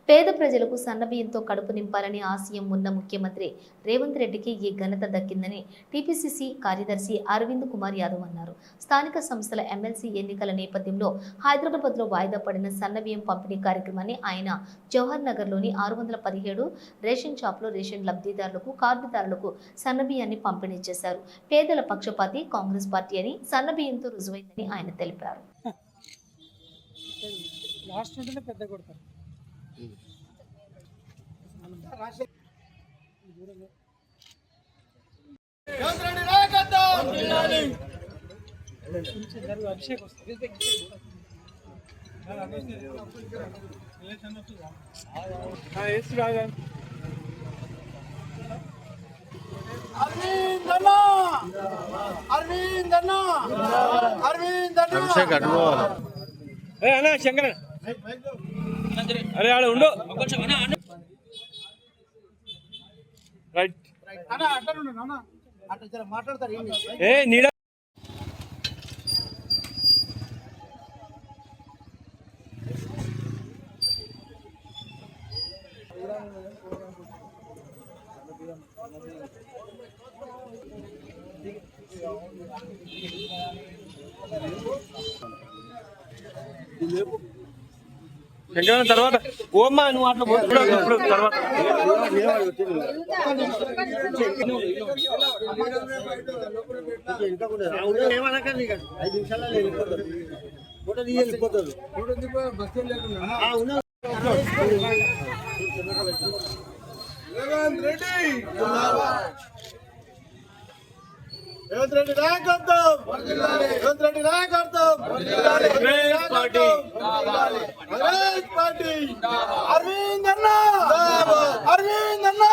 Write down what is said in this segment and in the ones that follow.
పేద ప్రజలకు సన్నబియ్యంతో కడుపు నింపాలని ఆశయం ఉన్న ముఖ్యమంత్రి రేవంత్ రెడ్డికి ఈ ఘనత దక్కిందని టీపీసీసీ కార్యదర్శి అరవింద్ కుమార్ యాదవ్ అన్నారు. స్థానిక సంస్థల ఎమ్మెల్సీ ఎన్నికల నేపథ్యంలో హైదరాబాద్లో వాయిదా పడిన సన్నబియ్యం పంపిణీ కార్యక్రమాన్ని ఆయన జవహర్ నగర్లోని 617 రేషన్ షాప్లో రేషన్ లబ్ధిదారులకు, కార్డుదారులకు సన్నబియ్యాన్ని పంపిణీ చేశారు. పేదల పక్షపాతి కాంగ్రెస్ పార్టీ అని సన్నబియ్యంతో రుజువైందని ఆయన తెలిపారు. శంకర అరే ఆడ ఉండు రైట్ ఏ నీడ శంకర తర్వాత ఓమ్మా నువ్వు అట్లా ఇప్పుడు తర్వాత రేవంత్ రెడ్డి నాయకత్వం, రేవంత్ రెడ్డి నాయకత్వం, కాంగ్రెస్ పార్టీ, అరవింద్ అన్న, అరవింద్ అన్న,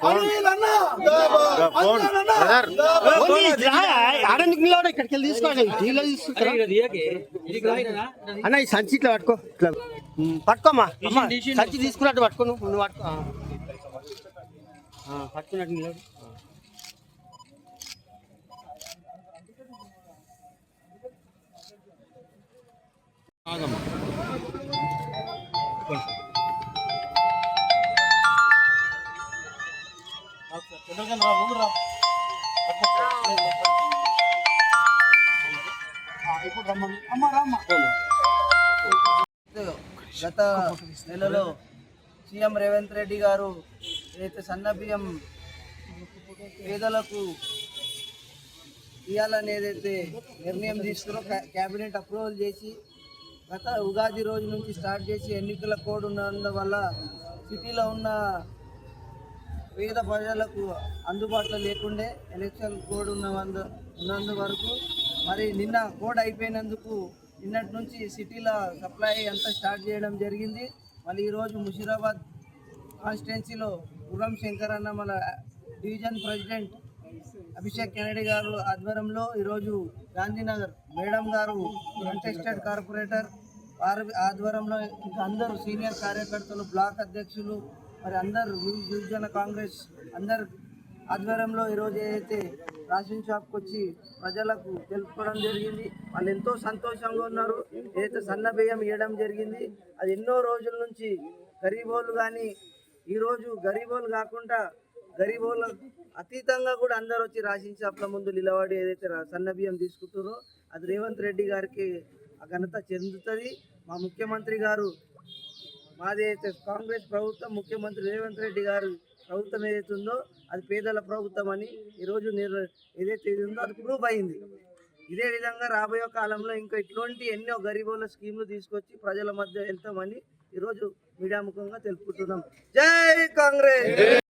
అరవింద్ అన్న, ఇక్కడికి వెళ్ళి తీసుకోండి, అన్న ఈ సంచి ఇట్లా పట్టుకో, ఇట్లా పట్టుకోమ్మా, సంచి తీసుకున్నట్టు పట్టుకో, నువ్వు పట్టుకో, పట్టుకున్నట్టు నిలబడి. గత నెలలో సీఎం రేవంత్ రెడ్డి గారు ఏదైతే సన్నబియ్యం పేదలకు ఇవ్వాలని ఏదైతే నిర్ణయం తీసుకున్నారో క్యాబినెట్ అప్రూవల్ చేసి గత ఉగాది రోజు నుంచి స్టార్ట్ చేసి ఎన్నికల కోడ్ ఉన్నందువల్ల సిటీలో ఉన్న పేద ప్రజలకు అందుబాటులో లేకుండే ఎలక్షన్ కోడ్ ఉన్నందు వరకు మరి నిన్న కోడ్ అయిపోయినందుకు నిన్నటి నుంచి సిటీలో సప్లై అంతా స్టార్ట్ చేయడం జరిగింది. మళ్ళీ ఈరోజు ముషీరాబాద్ కాన్స్టిట్యున్సీలో గుర్రం శంకర్ అన్న మన డివిజన్ ప్రెసిడెంట్ అభిషేక్ కెనడి గారు ఆధ్వర్యంలో ఈరోజు గాంధీనగర్ మేడం గారు కంటెస్టెడ్ కార్పొరేటర్ వారి ఆధ్వర్యంలో ఇంకా అందరూ సీనియర్ కార్యకర్తలు, బ్లాక్ అధ్యక్షులు, మరి అందరు యువజన కాంగ్రెస్ అందరు ఆధ్వర్యంలో ఈరోజు ఏదైతే రేషన్ షాప్కి వచ్చి ప్రజలకు తెలుపుకోవడం జరిగింది. వాళ్ళు ఎంతో సంతోషంగా ఉన్నారు. ఏదైతే సన్న బియ్యం ఇవ్వడం జరిగింది అది ఎన్నో రోజుల నుంచి గరీబోళ్ళు కానీ ఈరోజు గరీబోళ్ళు కాకుండా గరీబోళ్ళ అతీతంగా కూడా అందరు వచ్చి రేషన్ షాప్ల ముందు నిలబడి ఏదైతే సన్న బియ్యం తీసుకుంటారో అది రేవంత్ రెడ్డి గారికి ఆ ఘనత చెందుతుంది. మా ముఖ్యమంత్రి గారు మాది అయితే కాంగ్రెస్ ప్రభుత్వం, ముఖ్యమంత్రి రేవంత్ రెడ్డి గారు ప్రభుత్వం ఏదైతే ఉందో అది పేదల ప్రభుత్వం అని ఈరోజు ఏదైతే ఇది ఉందో అది ప్రూవ్ అయింది. ఇదే విధంగా రాబోయే కాలంలో ఇంకా ఇట్లాంటి ఎన్నో గరీబుల స్కీములు తీసుకొచ్చి ప్రజల మధ్య వెళ్తామని ఈరోజు మీడియా ముఖంగా తెలుపుకుంటున్నాం. జై కాంగ్రెస్.